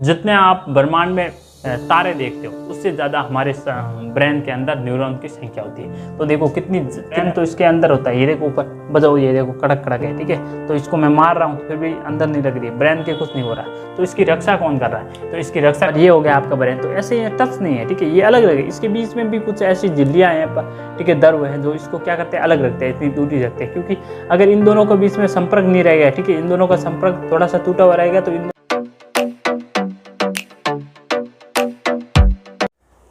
जितने आप ब्रह्मांड में तारे देखते हो उससे ज़्यादा हमारे ब्रेन के अंदर न्यूरॉन की संख्या होती है। तो देखो कितनी ब्रेन तो इसके अंदर होता है। ये देखो ऊपर बजाओ, ये देखो कड़क कड़क है, ठीक है। तो इसको मैं मार रहा हूँ तो फिर भी अंदर नहीं लग रही है, ब्रेन के कुछ नहीं हो रहा। तो इसकी रक्षा कौन कर रहा है? तो इसकी रक्षा ये हो गया आपका ब्रेन। तो ऐसे ये टच नहीं है, ठीक है, ये अलग अलग है। इसके बीच में भी कुछ ऐसी झिल्लियाँ हैं, ठीक है, दर्व है, जो इसको क्या करते हैं, अलग रखते हैं, इतनी दूरी रखते हैं। क्योंकि अगर इन दोनों के बीच में संपर्क नहीं रहेगा, ठीक है, इन दोनों का संपर्क थोड़ा सा टूटा हुआ रहेगा तो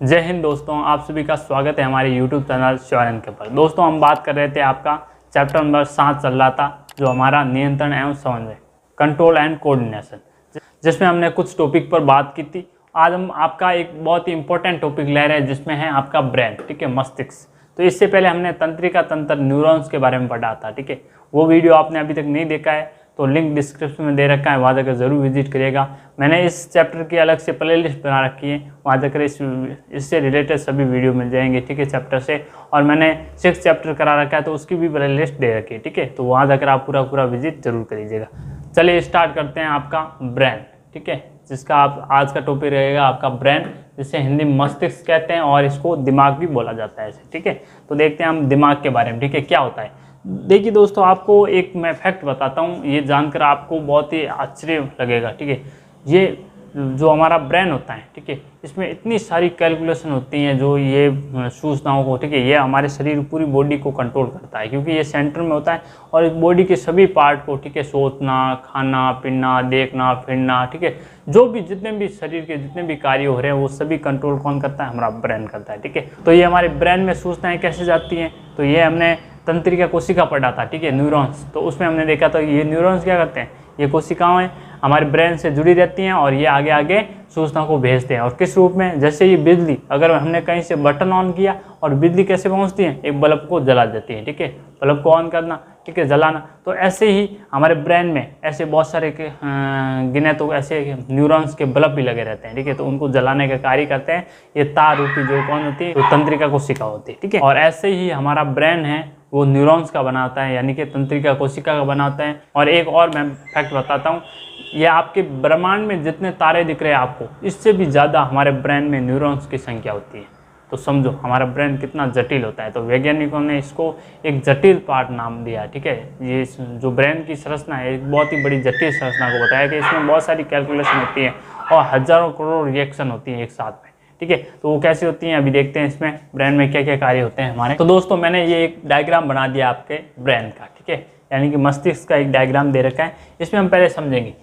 जय हिंद दोस्तों, आप सभी का स्वागत है हमारे YouTube चैनल शिवानंद के पर। दोस्तों हम बात कर रहे थे, आपका चैप्टर नंबर 7 चल रहा था, जो हमारा नियंत्रण एवं समन्वय, कंट्रोल एंड कोऑर्डिनेशन, जिसमें हमने कुछ टॉपिक पर बात की थी। आज हम आपका एक बहुत ही इंपॉर्टेंट टॉपिक ले रहे हैं, जिसमें है आपका ब्रेन, ठीक है, मस्तिष्क। तो इससे पहले हमने तंत्रिका तंत्र न्यूरॉन्स के बारे में पढ़ा था, ठीक है। वो वीडियो आपने अभी तक नहीं देखा है तो लिंक डिस्क्रिप्शन में दे रखा है, वहाँ जाकर ज़रूर विजिट करिएगा। मैंने इस चैप्टर की अलग से प्लेलिस्ट बना रखी है, वहाँ जाकर इससे रिलेटेड सभी वीडियो मिल जाएंगे, ठीक है, चैप्टर से। और मैंने 6 चैप्टर करा रखा है तो उसकी भी प्लेलिस्ट दे रखी है, ठीक है। तो वहाँ जाकर आप पूरा विजिट जरूर करिएगा। चलिए स्टार्ट करते हैं आपका ब्रेन, ठीक है, जिसका आप आज का टॉपिक रहेगा आपका ब्रेन, जिसे हिंदी में मस्तिष्क कहते हैं और इसको दिमाग भी बोला जाता है ऐसे, ठीक है। तो देखते हैं हम दिमाग के बारे में, ठीक है, क्या होता है। देखिए दोस्तों, आपको एक मैं फैक्ट बताता हूँ, ये जानकर आपको बहुत ही आश्चर्य लगेगा, ठीक है। ये जो हमारा ब्रेन होता है, ठीक है, इसमें इतनी सारी कैलकुलेशन होती हैं, जो ये सूचनाओं को, ठीक है, ये हमारे शरीर पूरी बॉडी को कंट्रोल करता है, क्योंकि ये सेंटर में होता है और इस बॉडी के सभी पार्ट को, ठीक है, सोचना, खाना पीना, देखना फिरना, ठीक है, जो भी जितने भी शरीर के जितने भी कार्य हो रहे हैं वो सभी कंट्रोल कौन करता है? हमारा ब्रेन करता है, ठीक है। तो ये हमारे ब्रेन में सूचनाएं कैसे जाती हैं, तो ये हमने तंत्रिका कोशिका पढ़ा था, ठीक है, न्यूरॉन्स। तो उसमें हमने देखा था ये न्यूरॉन्स क्या करते हैं, ये कोशिकाएं हमारे ब्रेन से जुड़ी रहती हैं और ये आगे आगे सूचना को भेजते हैं। और किस रूप में? जैसे ये बिजली, अगर हमने कहीं से बटन ऑन किया और बिजली कैसे पहुंचती है, एक बल्ब को जला देती है, ठीक है, बल्ब को ऑन करना, ठीक है, जलाना। तो ऐसे ही हमारे ब्रेन में ऐसे बहुत सारे गिने तो ऐसे न्यूरॉन्स के बल्ब भी लगे रहते हैं, ठीक है। तो उनको जलाने का कार्य करते हैं ये तार रूपी जो कौन होती है, तो तंत्रिका कोशिका होती है, ठीक है। और ऐसे ही हमारा ब्रेन है वो न्यूरॉन्स का बनाता है, यानी कि तंत्रिका कोशिका का बनाता है। और एक और मैं फैक्ट बताता हूँ, ये आपके ब्रह्मांड में जितने तारे दिख रहे हैं आपको, इससे भी ज़्यादा हमारे ब्रेन में न्यूरॉन्स की संख्या होती है। तो समझो हमारा ब्रेन कितना जटिल होता है। तो वैज्ञानिकों ने इसको एक जटिल पार्ट नाम दिया, ठीक है। ये जो ब्रेन की संरचना है, एक बहुत ही बड़ी जटिल संरचना को बताया कि इसमें बहुत सारी कैलकुलेशन होती है और हज़ारों करोड़ रिएक्शन होती हैं एक साथ में, ठीक है। तो वो कैसी होती हैं अभी देखते हैं, इसमें ब्रेन में क्या क्या कार्य होते हैं हमारे। तो दोस्तों मैंने ये एक डायग्राम बना दिया आपके ब्रेन का, ठीक है, यानी कि मस्तिष्क का एक डायग्राम दे रखा है। इसमें हम पहले समझेंगे,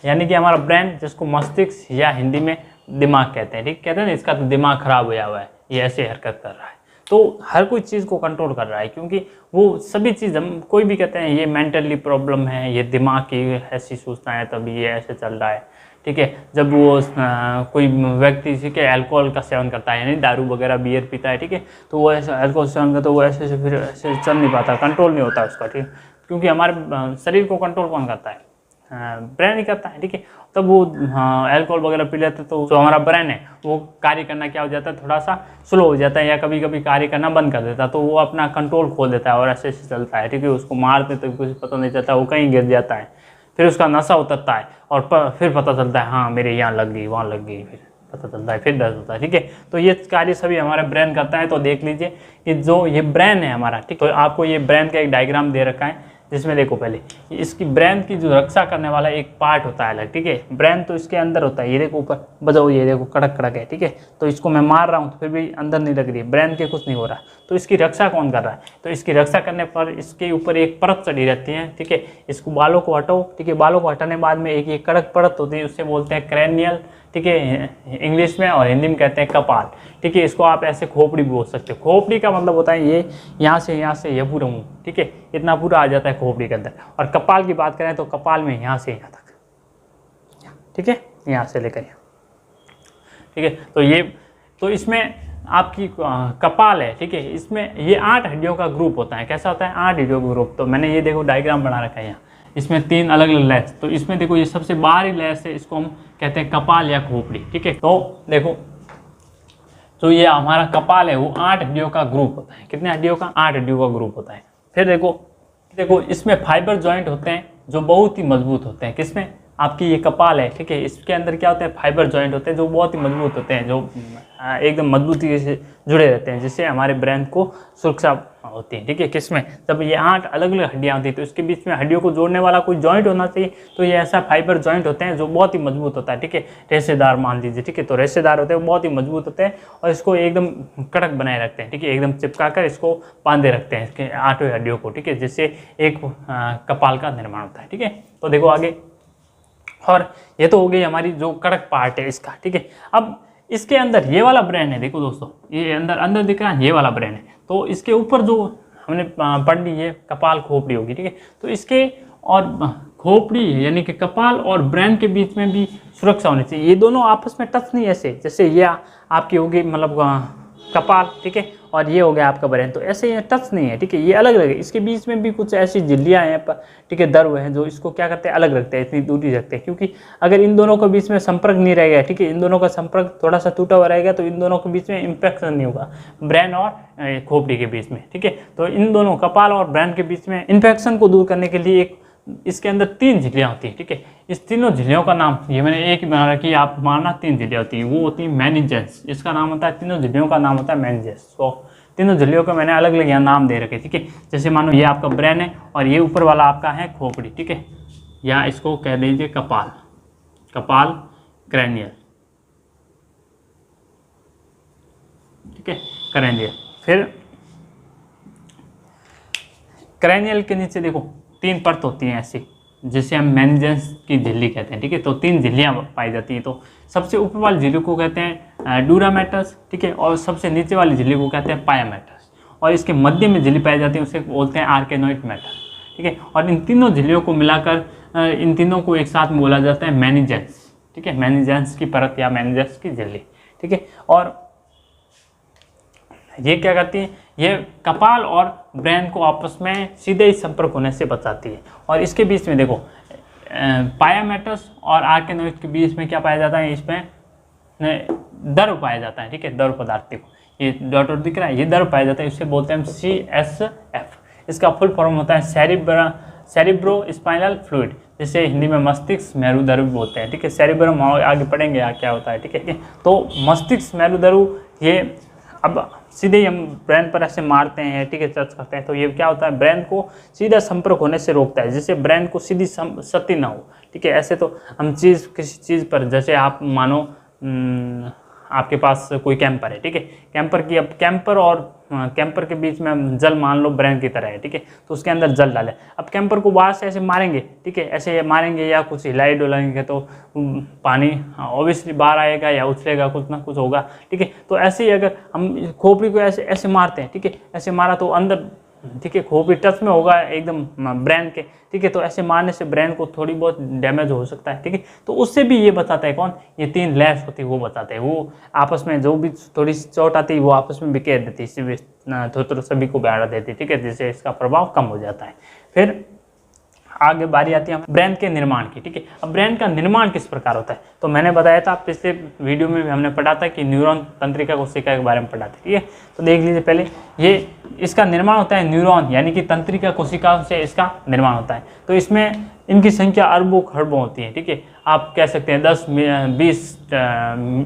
यानी कि हमारा ब्रेन, जिसको मस्तिष्क या हिंदी में दिमाग कहते हैं, ठीक, कहते हैं ना, इसका तो दिमाग खराब होया हुआ है, ये ऐसे हरकत कर रहा है। तो हर कोई चीज़ को कंट्रोल कर रहा है, क्योंकि वो सभी चीज़, हम कोई भी कहते हैं ये मेंटली प्रॉब्लम है, ये दिमाग की ऐसी सूचना है, तभी ये ऐसे चल रहा है, ठीक है। जब वो कोई व्यक्ति, ठीक है, अल्कोहल का सेवन करता है, यानी दारू वगैरह बियर पीता है, ठीक है, तो वो ऐसे अल्कोहल सेवन करता है, वो ऐसे फिर ऐसे चल नहीं पाता, कंट्रोल नहीं होता उसका, ठीक, क्योंकि हमारे शरीर को कंट्रोल कौन करता है? ब्रेन ही करता है, ठीक है। तब वो अल्कोहल वगैरह पी लेते तो जो हमारा ब्रेन है वो कार्य करना क्या हो जाता है, थोड़ा सा स्लो हो जाता है, या कभी कभी कार्य करना बंद कर देता है। तो वो अपना कंट्रोल खो देता है और ऐसे ऐसे चलता है, ठीक है। उसको मारते तो कुछ पता नहीं चलता, वो कहीं गिर जाता है, फिर उसका नशा उतरता है और फिर पता चलता है हाँ मेरे यहाँ लग गई, वहाँ लग गई, फिर पता चलता है, फिर दर्द होता है, ठीक है। तो ये कार्य सभी हमारा ब्रेन करता है। तो देख लीजिए कि जो ये ब्रेन है हमारा, ठीक, तो आपको ये ब्रेन का एक डायग्राम दे रखा है, जिसमें देखो पहले इसकी ब्रेन की जो रक्षा करने वाला एक पार्ट होता है अलग, ठीक है। ब्रेन तो इसके अंदर होता है, ये देखो ऊपर बजाओ, ये देखो कड़क कड़क है, ठीक है। तो इसको मैं मार रहा हूँ तो फिर भी अंदर नहीं लग रही है, ब्रेन के कुछ नहीं हो रहा। तो इसकी रक्षा कौन कर रहा है? तो इसकी रक्षा करने पर इसके ऊपर एक परत चढ़ी रहती है, ठीक है। इसको बालों को हटाओ, ठीक है, बालों को हटाने बाद में एक ये कड़क परत होती है, उससे बोलते हैं क्रैनियल, ठीक है, इंग्लिश में, और हिंदी में कहते हैं कपाल, ठीक है। इसको आप ऐसे खोपड़ी भी बोल सकते हो। खोपड़ी का मतलब होता है ये यहाँ से ये पूरा मुँह, ठीक है, इतना पूरा आ जाता है खोपड़ी के अंदर। और कपाल की बात करें तो कपाल में यहाँ से यहाँ तक, ठीक है, यहाँ से लेकर यहाँ, ठीक है। तो ये, तो इसमें आपकी कपाल है, ठीक है, इसमें ये 8 हड्डियों का ग्रुप होता है। कैसा होता है? 8 हड्डियों का ग्रुप। तो मैंने ये देखो डायग्राम बना रखा है यहाँ, इसमें 3 अलग अलग लेस। तो इसमें देखो ये सबसे बाहरी लेस है, इसको हम कहते हैं कपाल या खोपड़ी, ठीक है। तो देखो तो ये हमारा कपाल है, वो 8 हड्डियों का ग्रुप होता है। कितने हड्डियों का? 8 हड्डियों का ग्रुप होता है। फिर देखो इसमें फाइबर जॉइंट होते हैं जो बहुत ही मजबूत होते हैं। किसमें? आपकी ये कपाल है, ठीक है, इसके अंदर क्या होते हैं, फाइबर जॉइंट होते हैं जो बहुत ही मजबूत होते हैं, जो एकदम मजबूती से जुड़े रहते हैं, जिससे हमारे ब्रेन को सुरक्षा होती है, ठीक है। किसमें, जब ये 8 अलग अलग हड्डियाँ होती हैं तो इसके बीच में हड्डियों को जोड़ने वाला कोई जॉइंट होना चाहिए, तो ये ऐसा फाइबर जॉइंट होते हैं जो बहुत ही मजबूत होता है, ठीक है। रेशेदार मान लीजिए, ठीक है, तो रेशेदार होते हैं, वो बहुत ही मजबूत होते हैं और इसको एकदम कड़क बनाए रखते हैं, ठीक है, एकदम चिपका कर इसको बांधे रखते हैं इसके 8 हड्डियों को, ठीक है, जिससे एक कपाल का निर्माण होता है, ठीक है। तो देखो आगे, और ये तो हो गई हमारी जो कड़क पार्ट है इसका, ठीक है। अब इसके अंदर ये वाला ब्रेन है, देखो दोस्तों, ये अंदर दिख रहा है, ये वाला ब्रेन है, तो इसके ऊपर जो हमने पढ़ ली ये कपाल खोपड़ी होगी, ठीक है। तो इसके और खोपड़ी यानी कि कपाल और ब्रेन के बीच में भी सुरक्षा होनी चाहिए, ये दोनों आपस में टच नहीं, ऐसे जैसे ये आपकी होगी मतलब कपाल, ठीक है, और ये हो गया आपका ब्रेन, तो ऐसे ये टच नहीं है, ठीक है, ये अलग अलग है। इसके बीच में भी कुछ ऐसी झिल्लियाँ हैं, ठीक है, दर्व हैं, जो इसको क्या करते हैं, अलग रखते हैं, इतनी दूरी रखते हैं, क्योंकि अगर इन दोनों के बीच में संपर्क नहीं रहेगा, ठीक है, इन दोनों का संपर्क थोड़ा सा टूटा हुआ रहेगा तो इन दोनों के बीच में इंफेक्शन नहीं होगा, ब्रेन और खोपड़ी के बीच में, ठीक है। तो इन दोनों कपाल और ब्रेन के बीच में इन्फेक्शन को दूर करने के लिए एक इसके अंदर 3 झिल्लियाँ होती हैं, ठीक है। इस तीनों झिल्लियों का नाम, ये मैंने एक ही बना रखी, आप मानना 3 झिल्लियाँ होती हैं, वो होती है मेनिंजेस, इसका नाम होता है, तीनों झिल्लियों का नाम होता है मेनिंजेस। तो तीनों झिल्लियों को मैंने अलग अलग यहाँ नाम दे रखे, ठीक है। जैसे मानो ये आपका ब्रेन है और ये ऊपर वाला आपका है खोपड़ी, ठीक है, या इसको कह दीजिए कपाल, कपाल क्रैनियल, ठीक है, क्रैनियल। फिर क्रैनियल के नीचे देखो 3 परत होती हैं ऐसी, जिसे हम मेनिंजेस की झिल्ली कहते हैं, ठीक है। तो 3 झिल्लियाँ पाई जाती हैं, तो सबसे ऊपर वाली झिल्ली को कहते हैं ड्यूरामेटस, ठीक है, और सबसे नीचे वाली झिल्ली को कहते हैं पायामेटस, और इसके मध्य में झिल्ली पाई जाती है उसे बोलते हैं आर्केनोइड मेटल, ठीक है। और इन तीनों झिल्लियों को मिलाकर इन तीनों को एक साथ में बोला जाता है मेनिंजेस, ठीक है, मेनिंजेस की परत या मेनिंजेस की झिल्ली, ठीक है। और ये क्या करती है, ये कपाल और ब्रेन को आपस में सीधे ही संपर्क होने से बचाती है। और इसके बीच में देखो पायामेटस और आर्केनोइड के बीच में क्या पाया जाता है, इसमें द्रव पाया जाता है, ठीक है, द्रव पदार्थ, देखो ये डॉट दिख रहा है, ये द्रव पाया जाता है, इससे बोलते हैं हम CSF। इसका फुल फॉर्म होता है सेरिब्रो स्पाइनल फ्लूइड, जिसे हिंदी में मस्तिष्क मेरुदर्व बोलते हैं, ठीक है। सेरिब्रम आगे पढ़ेंगे क्या होता है, ठीक है। तो मस्तिष्क मेरुदर्व ये अब सीधे ही हम ब्रेन पर ऐसे मारते हैं, ठीक है, टच करते हैं, तो ये क्या होता है, ब्रेन को सीधा संपर्क होने से रोकता है, जिससे ब्रेन को सीधी क्षति ना हो, ठीक है। ऐसे तो हम किसी चीज़ पर, जैसे आप मानो आपके पास कोई कैंपर है, ठीक है, कैंपर की, अब कैंपर और कैंपर के बीच में हम जल मान लो ब्रेन की तरह है, ठीक है, तो उसके अंदर जल डालें, अब कैंपर को बाहर से ऐसे मारेंगे, ठीक है, ऐसे मारेंगे या कुछ हिलाई डुलाएंगे तो पानी ऑब्वियसली बाहर आएगा या उछलेगा, कुछ ना कुछ होगा, ठीक है। तो ऐसे ही अगर हम खोपड़ी को ऐसे ऐसे मारते हैं, ठीक है, ऐसे मारा तो अंदर, ठीक है, खोपड़ी टच में होगा एकदम ब्रेन के, ठीक है, तो ऐसे मारने से ब्रेन को थोड़ी बहुत डैमेज हो सकता है, ठीक है। तो उससे भी ये बताता है कौन, ये 3 लैश होती है वो बताते हैं, वो आपस में जो भी थोड़ी सी चोट आती है वो आपस में बिखेर देती है, तो सभी को बैठा देती है, ठीक है, जिससे इसका प्रभाव कम हो जाता है। फिर आगे बारी आती है ब्रेन के निर्माण की, ठीक है। अब ब्रेन का निर्माण किस प्रकार होता है, तो मैंने बताया था पिछले वीडियो में भी हमने पढ़ा था कि न्यूरॉन तंत्रिका कोशिका के बारे में पढ़ा था, ठीक है। तो देख लीजिए पहले, ये इसका निर्माण होता है न्यूरॉन यानी कि तंत्रिका कोशिकाओं से इसका निर्माण होता है। तो इसमें इनकी संख्या अरबों खरबों होती है, ठीक है, आप कह सकते हैं 10 20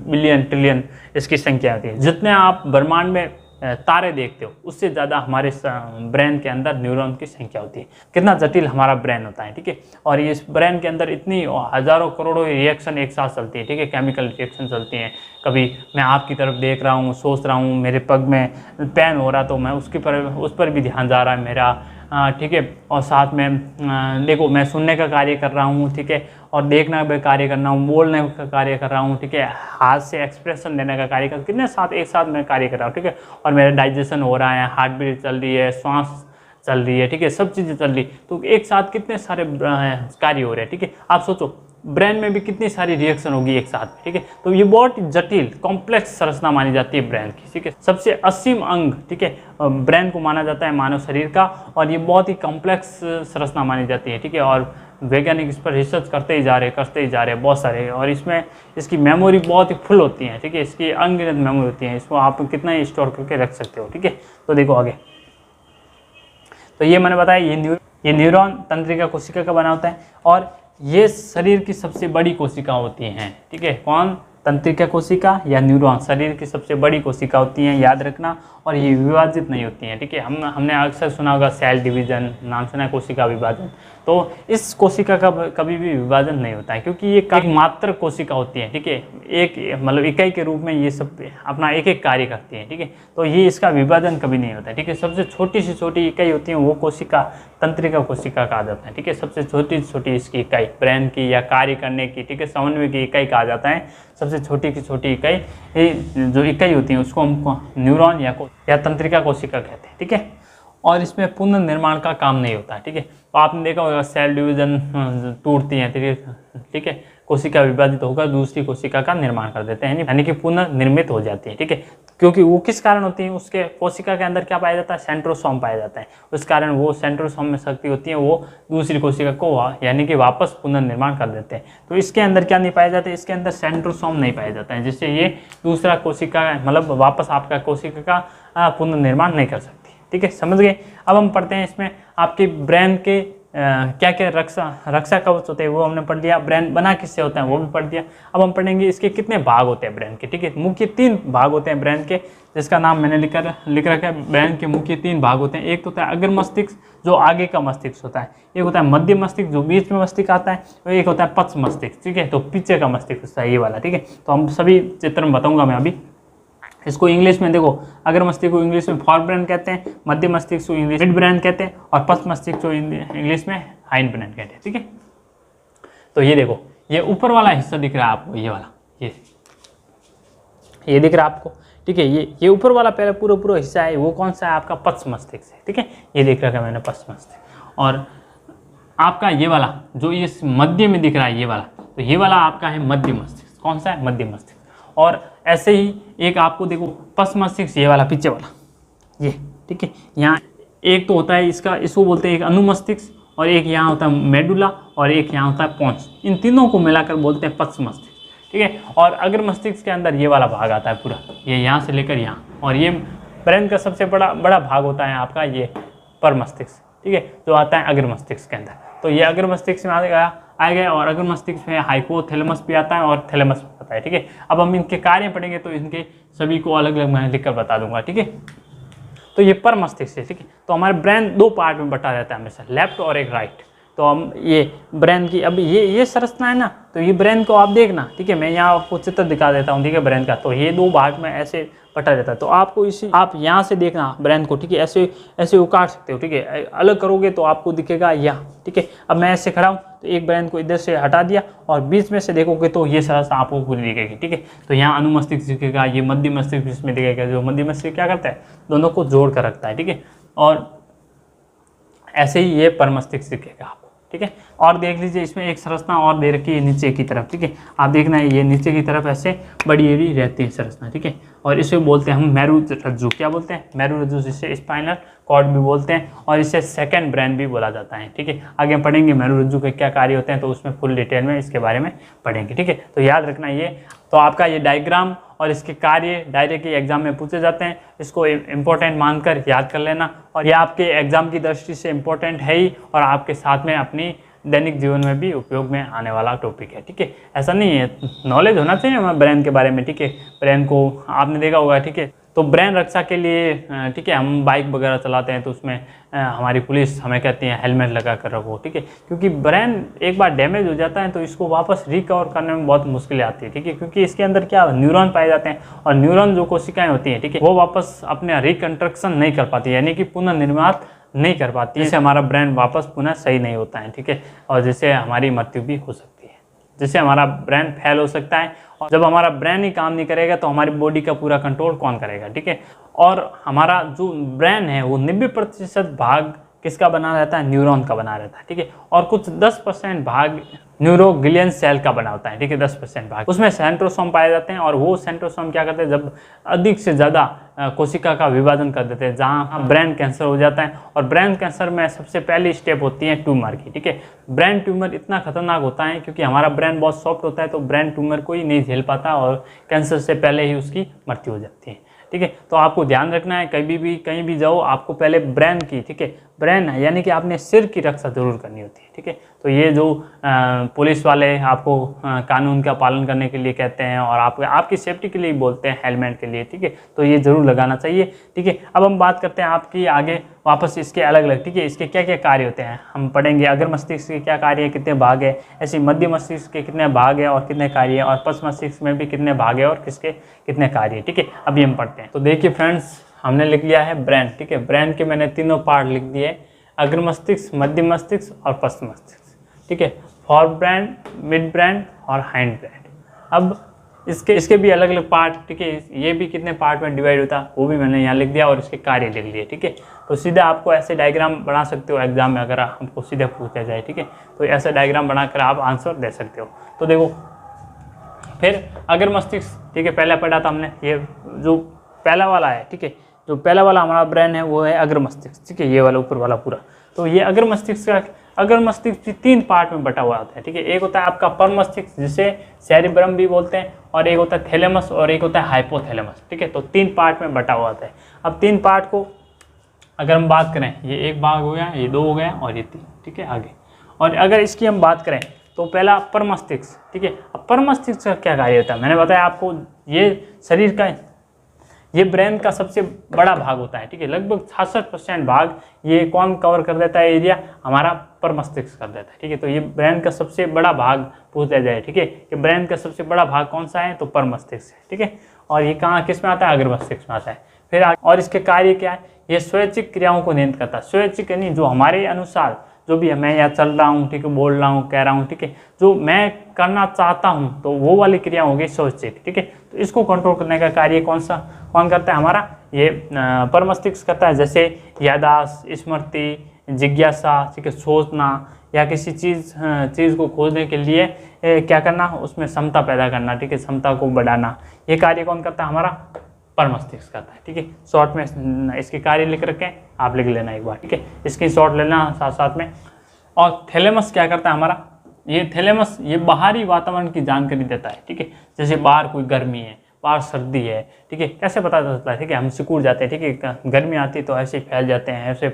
मिलियन ट्रिलियन इसकी संख्या होती है। जितने आप ब्रह्मांड में तारे देखते हो उससे ज़्यादा हमारे ब्रेन के अंदर न्यूरॉन की संख्या होती है। कितना जटिल हमारा ब्रेन होता है, ठीक है। और इस ब्रेन के अंदर इतनी हज़ारों करोड़ों रिएक्शन एक साथ चलती है, ठीक है, केमिकल रिएक्शन चलती हैं। कभी मैं आपकी तरफ देख रहा हूँ, सोच रहा हूँ, मेरे पग में पेन हो रहा तो मैं उस पर भी ध्यान जा रहा है मेरा, ठीक है। और साथ में देखो मैं सुनने का कार्य कर रहा हूँ, ठीक है, और देखना का कार्य कर रहा हूँ, बोलने का कार्य कर रहा हूँ, ठीक है, हाथ से एक्सप्रेशन देने का कार्य कर, कितने साथ एक साथ मैं कार्य कर रहा हूँ, ठीक है। और मेरा डाइजेशन हो रहा है, हार्ट बीट चल रही है, श्वास चल रही है, ठीक है, सब चीज़ें चल रही, तो एक साथ कितने सारे कार्य हो रहे हैं, ठीक है। आप सोचो ब्रेन में भी कितनी सारी रिएक्शन होगी एक साथ, ठीक है। तो ये बहुत जटिल कॉम्प्लेक्स संरचना मानी जाती है ब्रेन की, ठीक है। सबसे असीम अंग, ठीक है, ब्रेन को माना जाता है मानव शरीर का, और ये बहुत ही कॉम्प्लेक्स संरचना मानी जाती है, ठीक है। और वैज्ञानिक इस पर रिसर्च करते ही जा रहे बहुत सारे, और इसमें इसकी मेमोरी बहुत ही फुल होती है, ठीक है, इसकी अनगिनत मेमोरी होती है, इसको आप कितना ही स्टोर करके रख सकते हो, ठीक है। तो देखो आगे, तो ये मैंने बताया ये न्यूरॉन तंत्रिका कोशिका का बना होता है। और ये शरीर की सबसे बड़ी कोशिका होती हैं, ठीक है। कौन? तंत्रिका कोशिका या न्यूरॉन शरीर की सबसे बड़ी कोशिका होती हैं, याद रखना। और ये विभाजित नहीं होती हैं, ठीक है। हमने अक्सर सुना होगा सेल डिवीजन, नाम सुना है, कोशिका विभाजन। तो इस कोशिका का कभी भी विभाजन नहीं होता है, क्योंकि ये एक मात्र कोशिका होती है, ठीक है। एक मतलब इकाई के रूप में ये सब अपना एक एक कार्य करती है, ठीक है। तो ये इसका विभाजन कभी नहीं होता है, ठीक है। सबसे छोटी से छोटी इकाई होती है वो कोशिका तंत्रिका कोशिका कहा जाता है, ठीक है। सबसे छोटी से छोटी इसकी इकाई ब्रेन की या कार्य करने की, ठीक है, समन्वय की इकाई कहा जाता है। सबसे छोटी की छोटी इकाई जो इकाई होती है उसको हम न्यूरॉन या तंत्रिका कोशिका कहते हैं, ठीक है। और इसमें पुनर्निर्माण का काम नहीं होता है, ठीक है। तो आपने देखा होगा सेल डिवीजन टूटती हैं, ठीक है, कोशिका विभाजित होकर दूसरी कोशिका का निर्माण कर देते हैं, यानी कि पुनर्निर्मित हो जाती है, ठीक है। क्योंकि वो किस कारण होती है? उसके कोशिका के अंदर क्या पाया जाता है? सेंट्रोसोम पाया जाता है। उस कारण वो सेंट्रोसोम में शक्ति होती है, वो दूसरी कोशिका को यानी कि वापस पुनर्निर्माण कर देते हैं। तो इसके अंदर क्या नहीं पाया जाता है? इसके अंदर सेंट्रोसोम नहीं पाया जाता है, जिससे ये दूसरा कोशिका मतलब वापस आपका कोशिका का पुनर्निर्माण नहीं कर सकती, ठीक है। समझ गए? अब हम पढ़ते हैं इसमें आपके ब्रेन के क्या क्या रक्षा कवच होते हैं वो हमने पढ़ लिया। ब्रेन बना किससे होता है वो भी पढ़ दिया। अब हम पढ़ेंगे इसके कितने भाग होते हैं ब्रेन के, ठीक है। मुख्य 3 भाग होते हैं ब्रेन के, जिसका नाम मैंने लिख रखा है। ब्रेन के मुख्य 3 भाग होते हैं। एक तो होता है अग्र मस्तिष्क, जो आगे का मस्तिष्क होता है। एक होता है मध्य मस्तिष्क, जो बीच में मस्तिष्क आता है। और एक होता है पश्च मस्तिष्क, ठीक है, तो पीछे का मस्तिष्क होता है ये वाला, ठीक है। तो हम सभी चित्र में बताऊंगा मैं अभी। इसको इंग्लिश में देखो, अगर मस्तिष्क को इंग्लिश में फॉर ब्रेन कहते हैं, मध्य मस्तिष्क को इंग्लिश मिड ब्रेन कहते हैं, और पश्च मस्तिष्क को इंग्लिश में हाइंड ब्रेन कहते हैं, ठीक है। तो ये देखो, ये ऊपर वाला हिस्सा दिख रहा है आपको, ये वाला ये दिख रहा है आपको, ठीक है। ये ऊपर वाला पहले पूरा हिस्सा है, वो कौन सा है? आपका पश्च मस्तिष्क है, ठीक है। ये देख रखा है मैंने पश्च मस्तिष्क। और आपका ये वाला जो इस मध्य में दिख रहा है, ये वाला, तो ये वाला आपका है मध्य मस्तिष्क। कौन सा है? मध्य मस्तिष्क। और ऐसे ही एक आपको देखो पश्च मस्तिष्क, ये वाला पीछे वाला, ये, ठीक है। यहाँ एक तो होता है इसको बोलते हैं एक अनुमस्तिष्क, और एक यहाँ होता है मेडुला, और एक यहाँ होता है पोंछ। इन तीनों को मिलाकर बोलते हैं पश्च मस्तिष्क, ठीक है। और अग्र मस्तिष्क के अंदर ये वाला भाग आता है पूरा, ये यहाँ से लेकर यहाँ। और ये ब्रेन का सबसे बड़ा भाग होता है आपका ये पर मस्तिष्क, ठीक है, जो आता है अग्र मस्तिष्क के अंदर। तो ये अग्र मस्तिष्क में आ गया। और अग्र मस्तिष्क में हाइपोथैलेमस भी आता है और थैलेमस भी आता है, ठीक है। अब हम इनके कार्य पढ़ेंगे तो इनके सभी को अलग अलग मैं लिखकर बता दूंगा, ठीक है। तो ये पर मस्तिष्क है, ठीक है। तो हमारे ब्रेन 2 पार्ट में बटा रहता है हमेशा, लेफ्ट और एक राइट। तो हम ये ब्रेन की अब ये संरचना है ना, तो ये ब्रेन को आप देखना, ठीक है। मैं यहाँ आपको चित्र दिखा देता हूँ, ठीक है, ब्रेन का। तो ये 2 भाग में ऐसे बटा रहता है। तो आपको आप यहाँ से देखना ब्रेन को, ठीक है, ऐसे उकाट सकते हो, ठीक है। अलग करोगे तो आपको दिखेगा यहाँ, ठीक है। अब मैं ऐसे खड़ा हूँ तो एक ब्रेन को इधर से हटा दिया, और बीच में से देखोगे तो ये संरचना आपको पूरी दिखेगी, ठीक है। तो यहाँ अनुमस्तिष्क दिखेगा, ये मध्य मस्तिष्क इसमें दिखेगा, जो मध्य मस्तिष्क क्या करता है? दोनों को जोड़ कर रखता है, ठीक है। और ऐसे ही ये पर मस्तिष्क दिखेगा आपको, ठीक है। और देख लीजिए इसमें एक संरचना और दे रखी है नीचे की तरफ, ठीक है। आप देखना है ये नीचे की तरफ ऐसे बड़ी एड़ी रहती है संरचना, ठीक है। और इसे बोलते हैं हम मेरु रज्जु। क्या बोलते हैं? मेरु रज्जु, जिससे स्पाइनल कॉर्ड भी बोलते हैं, और इसे सेकंड ब्रेन भी बोला जाता है, ठीक है। आगे हम पढ़ेंगे मेरु रज्जु के क्या कार्य होते हैं, तो उसमें फुल डिटेल में इसके बारे में पढ़ेंगे, ठीक है। तो याद रखना ये, तो आपका ये डायग्राम और इसके कार्य डायरेक्ट के एग्जाम में पूछे जाते हैं। इसको इम्पोर्टेंट मानकर याद कर लेना, और ये आपके एग्जाम की दृष्टि से इम्पोर्टेंट है ही, और आपके साथ में अपनी दैनिक जीवन में भी उपयोग में आने वाला टॉपिक है, ठीक है। ऐसा नहीं है, नॉलेज होना चाहिए हमें ब्रेन के बारे में, ठीक है। ब्रेन को आपने देखा होगा, ठीक है। तो ब्रेन रक्षा के लिए, ठीक है, हम बाइक वगैरह चलाते हैं तो उसमें हमारी पुलिस हमें कहती है हेलमेट लगा कर रखो, ठीक है। क्योंकि ब्रेन एक बार डैमेज हो जाता है तो इसको वापस रिकवर करने में बहुत मुश्किल आती है, ठीक है। क्योंकि इसके अंदर क्या न्यूरॉन पाए जाते हैं, और न्यूरॉन जो कोशिकाएं होती हैं, ठीक है, वो वापस अपने रिकंस्ट्रक्शन नहीं कर पाती, यानी कि पुनर्निर्माण नहीं कर पाती है, जिससे हमारा ब्रेन वापस पुनः सही नहीं होता है, ठीक है। और जिससे हमारी मृत्यु भी हो सकती है, जिससे हमारा ब्रेन फेल हो सकता है। और जब हमारा ब्रेन ही काम नहीं करेगा तो हमारी बॉडी का पूरा कंट्रोल कौन करेगा, ठीक है। और हमारा जो ब्रेन है वो 90% भाग किसका बना रहता है? न्यूरॉन का बना रहता है, ठीक है। और कुछ 10% भाग न्यूरोग्लियन सेल का बना होता है, ठीक है। 10% भाग उसमें सेंट्रोसोम पाए जाते हैं, और वो सेंट्रोसोम क्या करते हैं? जब अधिक से ज़्यादा कोशिका का विभाजन कर देते हैं, जहाँ ब्रेन कैंसर हो जाता है। और ब्रेन कैंसर में सबसे पहली स्टेप होती है ट्यूमर की, ठीक है। ब्रेन ट्यूमर इतना खतरनाक होता है क्योंकि हमारा ब्रेन बहुत सॉफ्ट होता है, तो ब्रेन ट्यूमर को ही नहीं झेल पाता, और कैंसर से पहले ही उसकी मृत्यु हो जाती है, ठीक है। तो आपको ध्यान रखना है, कहीं भी जाओ आपको पहले ब्रेन की, ठीक है, ब्रेन है, यानी कि आपने सिर की रक्षा जरूर करनी होती है, ठीक है। तो ये जो पुलिस वाले आपको कानून का पालन करने के लिए कहते हैं और आपकी सेफ्टी के लिए बोलते हैं, हेलमेट के लिए, ठीक है, तो ये जरूर लगाना चाहिए, ठीक है। अब हम बात करते हैं आपकी आगे वापस इसके अलग अलग, ठीक है, इसके क्या क्या कार्य होते हैं हम पढ़ेंगे। अग्र मस्तिष्क के क्या कार्य है, कितने भाग है, ऐसे मध्य मस्तिष्क के कितने भाग है और कितने कार्य है, और पश्च मस्तिष्क में भी कितने भाग है और किसके कितने कार्य है, ठीक है। अभी हम पढ़ते हैं। तो देखिए फ्रेंड्स, हमने लिख लिया है ब्रेन, ठीक है। ब्रेन के मैंने तीनों पार्ट लिख दिए, अग्र मस्तिष्क, मध्य मस्तिष्क और पश्च मस्तिष्क, ठीक है। फॉर ब्रेन, मिड ब्रेन और हाइंड ब्रेन। अब इसके भी अलग अलग पार्ट, ठीक है, ये भी कितने पार्ट में डिवाइड होता है वो भी मैंने यहाँ लिख दिया और इसके कार्य लिख लिए, ठीक है। तो सीधा आपको ऐसे डायग्राम बना सकते हो एग्जाम में, अगर हमको सीधे पूछा जाए, ठीक है, तो ऐसा डायग्राम बनाकर आप आंसर दे सकते हो। तो देखो, फिर अगर मस्तिष्क, ठीक है, पहला पढ़ा था हमने, ये जो पहला वाला है, ठीक है, जो पहला वाला हमारा ब्रेन है वो है अग्र मस्तिष्क, ठीक है, ये वाला ऊपर वाला पूरा। तो ये अग्र मस्तिष्क 3 पार्ट में बटा हुआ होता है, ठीक है। एक होता है आपका पर मस्तिष्क, जिसे सेरिब्रम भी बोलते हैं, और एक होता है थैलेमस और एक होता है हाइपोथैलेमस, ठीक है। तो 3 पार्ट में बटा हुआ होता है। अब 3 पार्ट को अगर हम बात करें, ये एक भाग हो गया, ये 2 हो गया और ये 3, ठीक है, आगे। और अगर इसकी हम बात करें तो पहला पर मस्तिष्क, ठीक है। अब पर मस्तिष्क का क्या कार्य होता है, मैंने बताया आपको, ये शरीर का, ये ब्रेन का सबसे बड़ा भाग होता है, ठीक है। लगभग 66% भाग ये कौन कवर कर देता है एरिया, हमारा पर मस्तिष्क कर देता है, ठीक है। तो ये ब्रेन का सबसे बड़ा भाग पूछ दिया जाए, ठीक है, कि ब्रेन का सबसे बड़ा भाग कौन सा है, तो पर मस्तिष्क है, ठीक है। और ये कहाँ किस में आता है, अग्र मस्तिष्क में आता है। फिर और इसके कार्य क्या है, ये स्वैच्छिक क्रियाओं को नियंत्रित करता है। स्वैच्छिक यानी जो हमारे अनुसार, जो भी मैं यहाँ चल रहा हूँ, ठीक है, बोल रहा हूँ, कह रहा हूँ, ठीक है, जो मैं करना चाहता हूँ, तो वो वाली क्रिया हो गई स्वैच्छिक, ठीक है। तो इसको कंट्रोल करने का कार्य कौन करता है, हमारा ये पर मस्तिष्क करता है। जैसे याददाश्त, स्मृति, जिज्ञासा, ठीक है, सोचना, या किसी चीज़ को खोजने के लिए क्या करना, उसमें क्षमता पैदा करना, ठीक है, क्षमता को बढ़ाना, ये कार्य कौन करता है, हमारा पर मस्तिष्क करता है, ठीक है। शॉर्ट में इसके कार्य लिख रखे, आप लिख लेना एक बार, ठीक है, इसकी शॉर्ट लेना साथ साथ में। और थैलेमस क्या करता है हमारा, ये थैलेमस ये बाहरी वातावरण की जानकारी देता है, ठीक है। जैसे बाहर कोई गर्मी है, बाहर सर्दी है, ठीक है, कैसे पता चलता है, ठीक है, हम सिकुड़ जाते हैं, ठीक है, गर्मी आती है तो ऐसे फैल जाते हैं, ऐसे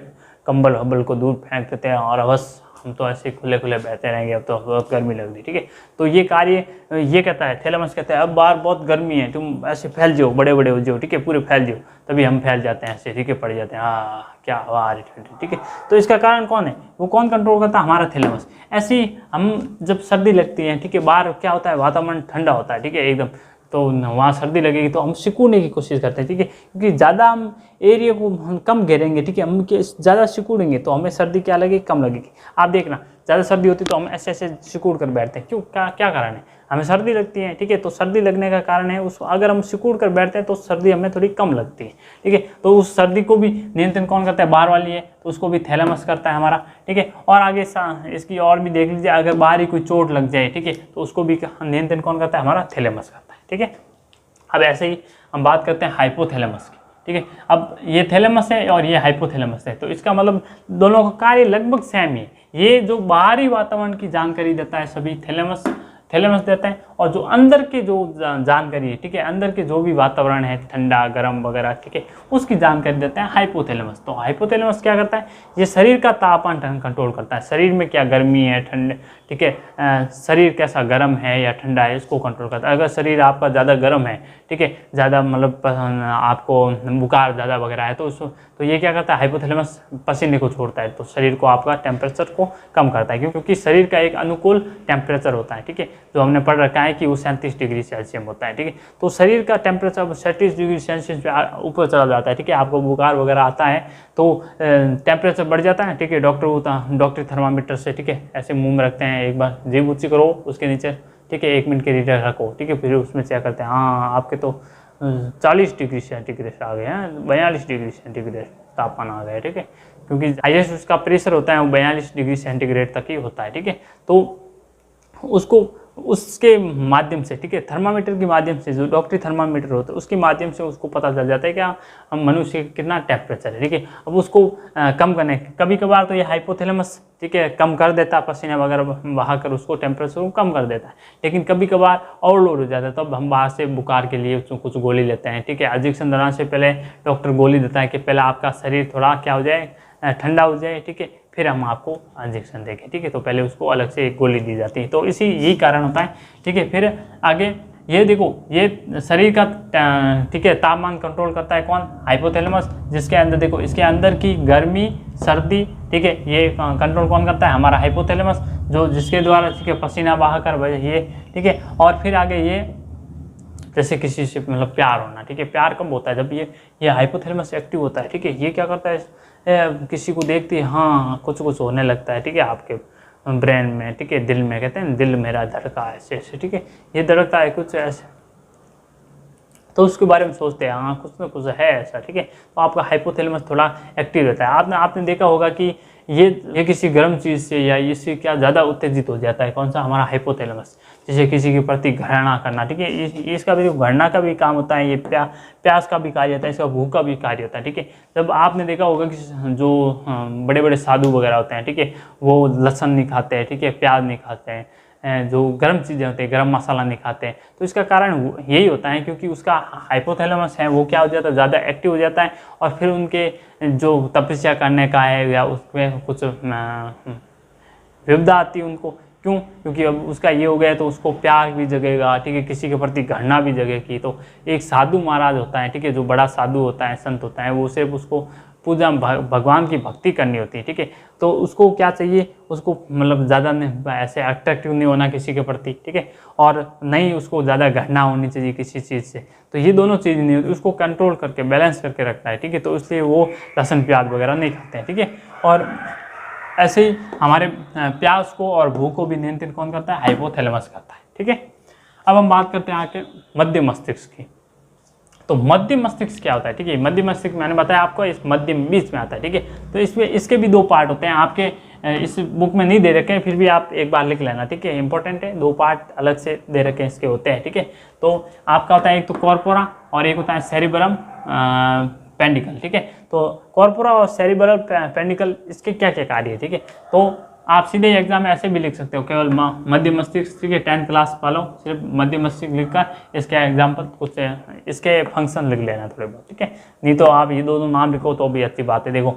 कंबल हब्बल को दूर फेंक देते हैं और बस हम तो ऐसे खुले खुले बहते रहेंगे, अब तो बहुत गर्मी लग रही, ठीक है। तो ये कार्य ये कहता है, थैलेमस कहता है अब बाहर बहुत गर्मी है, तुम ऐसे फैल जाओ, बड़े बड़े हो जाओ, ठीक है, पूरे फैल जाओ, तभी हम फैल जाते हैं ऐसे, ठीक है, पड़ जाते हैं, हाँ क्या हवा आ रही ठंडी, ठीक है। तो इसका कारण कौन है, वो कौन कंट्रोल करता है, हमारा थैलेमस। ऐसे ही हम जब सर्दी लगती है, ठीक है, बाहर क्या होता है, वातावरण ठंडा होता है, ठीक है, एकदम, तो वहाँ सर्दी लगेगी तो हम सिकुड़ने की कोशिश करते हैं, ठीक है, क्योंकि ज़्यादा हम एरिया को हम कम घेरेंगे, ठीक है, हम ज़्यादा सिकुड़ेंगे तो हमें सर्दी क्या लगेगी, कम लगेगी। आप देखना, ज़्यादा सर्दी होती तो हम ऐसे ऐसे सिकुड़ कर बैठते हैं, क्यों, क्या कारण है, हमें सर्दी लगती है, ठीक है। तो सर्दी लगने का कारण है उस, अगर हम सिकुड़ कर बैठते हैं तो सर्दी हमें थोड़ी कम लगती है, ठीक है। तो उस सर्दी को भी नियंत्रण कौन करता है, बाहर वाली है, तो उसको भी थैलेमस करता है हमारा, ठीक है। और आगे इसकी और भी देख लीजिए, अगर बाहर ही कोई चोट लग जाए, ठीक है, तो उसको भी नियंत्रण कौन करता है, हमारा थैलेमस करता है, ठीक है। अब ऐसे ही हम बात करते हैं हाइपोथैलेमस की, ठीक है। अब ये थैलेमस है और ये हाइपोथैलेमस है, तो इसका मतलब दोनों का कार्य लगभग सेम ही है। ये जो बाहरी वातावरण की जानकारी देता है सभी थैलेमस देता है, और जो अंदर के जो जानकारी है, ठीक है, अंदर के जो भी वातावरण है, ठंडा गर्म वगैरह, ठीक है, उसकी जानकारी देता है हाइपोथैलेमस। तो हाइपोथैलेमस क्या करता है, ये शरीर का तापमान कंट्रोल करता है, शरीर में क्या गर्मी है, ठंड, ठीक है, शरीर कैसा गर्म है या ठंडा है, इसको कंट्रोल करता है। अगर शरीर आपका ज़्यादा गर्म है, ठीक है, ज़्यादा मतलब आपको बुखार ज़्यादा वगैरह है, तो ये क्या करता है, हाइपोथैलेमस पसीने को छोड़ता है, तो शरीर को आपका टेम्परेचर को कम करता है, क्योंकि शरीर का एक अनुकूल टेम्परेचर होता है, ठीक है, जो हमने पढ़ रखा है कि वो 37 डिग्री सेल्सियस होता है, ठीक है। तो शरीर का टेम्परेचर 37 डिग्री सेल्सियस पे ऊपर चला जाता है, ठीक है, आपको बुखार वगैरह आता है तो टेम्परेचर बढ़ जाता है, ठीक है, डॉक्टर थर्मामीटर से, ठीक है, ऐसे मुंह में रखते हैं, एक बार जीभ ऊँची करो उसके नीचे, ठीक है, 1 मिनट के रीडर रखो, ठीक है, फिर उसमें चेक करते हैं, हाँ आपके तो 40 डिग्री सेंटीग्रेड आ गए हैं, 42 डिग्री सेंटीग्रेड तापमान आ गया है, ठीक है, क्योंकि हाईएस्ट उसका प्रेशर होता है वो 42 डिग्री सेंटीग्रेड तक ही होता है, ठीक है। तो उसको उसके माध्यम से, ठीक है, थर्मामीटर के माध्यम से, जो डॉक्टरी थर्मामीटर होता है उसके माध्यम से उसको पता चल जाता है कि हम मनुष्य का कितना टेम्परेचर है, ठीक है। अब उसको कम करने, कभी कभार तो ये हाइपोथैलेमस, ठीक है, कम कर देता है, पसीना वगैरह बहाकर उसको टेम्परेचर को कम कर देता है, लेकिन कभी कभार ओवरलोड हो जाता है, तब हम बाहर से बुखार के लिए कुछ गोली लेते हैं, ठीक है। इंजेक्शन दौरान से पहले डॉक्टर गोली देता है कि पहले आपका शरीर थोड़ा क्या हो जाए, ठंडा हो जाए, ठीक है, फिर हम आपको इंजेक्शन देंगे, ठीक है। तो पहले उसको अलग से एक गोली दी जाती है, तो इसी यही कारण होता है, ठीक है। फिर आगे ये देखो, ये शरीर का ठीक है तापमान कंट्रोल करता है कौन, हाइपोथैलेमस, जिसके अंदर देखो इसके अंदर की गर्मी सर्दी, ठीक है, ये कंट्रोल कौन करता है, हमारा हाइपोथैलेमस, जो जिसके द्वारा ठीक है पसीना बहाकर ये, ठीक है। और फिर आगे ये जैसे किसी से मतलब प्यार होना, ठीक है, प्यार कब होता है, जब ये हाइपोथैलेमस एक्टिव होता है, ठीक है। ये क्या करता है, किसी को देखते ही हाँ कुछ कुछ होने लगता है, ठीक है, आपके ब्रेन में, ठीक है, दिल में, कहते हैं दिल मेरा धड़का ऐसे ऐसे, ठीक है, ये धड़कता है कुछ ऐसे, तो उसके बारे में सोचते हैं हाँ कुछ ना कुछ है ऐसा, ठीक है। तो आपका हाइपोथैलेमस थोड़ा एक्टिव रहता है। आपने देखा होगा कि ये किसी गर्म चीज़ से या इससे क्या ज़्यादा उत्तेजित हो जाता है, कौन सा, हमारा हाइपोथैलेमस, जैसे किसी के प्रति घृणा करना, ठीक है, इसका भी घृणा का भी काम होता है, ये प्यास का भी कार्य होता है, इसका भूख का भी कार्य होता है, ठीक है। जब आपने देखा होगा कि जो बड़े बड़े साधु वगैरह होते हैं, ठीक है, वो लहसुन नहीं खाते हैं, ठीक है, प्याज नहीं खाते हैं, जो गर्म चीज़ें होती हैं, गर्म मसाला नहीं खाते हैं, तो इसका कारण यही होता है क्योंकि उसका हाइपोथैलेमस है वो क्या हो जाता है, ज़्यादा एक्टिव हो जाता है, और फिर उनके जो तपस्या करने का है या उसमें कुछ विविधता आती है उनको, क्यों, क्योंकि अब उसका ये हो गया तो उसको प्यार भी जगेगा, ठीक है, किसी के प्रति घृणा भी जगेगी। तो एक साधु महाराज होता है, ठीक है, जो बड़ा साधु होता है, संत होता है, वो सिर्फ उसको पूजा भगवान की भक्ति करनी होती है, ठीक है। तो उसको क्या चाहिए, उसको मतलब ज़्यादा ऐसे अट्रैक्टिव नहीं होना किसी के प्रति, ठीक है, और नहीं उसको ज़्यादा घृणा होनी चाहिए किसी चीज़ से, तो ये दोनों चीज़ नहीं होती, उसको कंट्रोल करके बैलेंस करके रखना है, ठीक है। तो इसलिए वो लहसुन प्याज वगैरह नहीं खाते हैं, ठीक है। और ऐसे ही हमारे प्यास को और भूख को भी नियंत्रित कौन करता है, हाइपोथैलेमस करता है, ठीक है। अब हम बात करते हैं आके मध्य मस्तिष्क की। तो मध्य मस्तिष्क क्या होता है, ठीक है, मध्य मस्तिष्क मैंने बताया आपको इस मध्य बीच में आता है, ठीक है। तो इसमें इसके भी 2 पार्ट होते हैं, आपके इस बुक में नहीं दे रखे हैं, फिर भी आप एक बार लिख लेना, ठीक है, इंपॉर्टेंट है, 2 पार्ट अलग से दे रखे हैं इसके होते हैं, ठीक है। तो आपका होता है एक तो कॉर्पोरा और एक होता है सेरिबरम पेंडिकल, ठीक है। तो कॉर्पोरा और सेरिबरल पेंडिकल इसके क्या क्या कार्य है, ठीक है। तो आप सीधे एग्जाम में ऐसे भी लिख सकते हो, केवल मध्य मस्तिष्क, ठीक है, 10th क्लास वालों सिर्फ मध्य मस्तिष्क लिखकर इसके एग्जाम्पल कुछ इसके फंक्शन लिख लेना थोड़े बहुत, ठीक है। नहीं तो आप ये दोनों नाम लिखो तो भी अच्छी बात है। देखो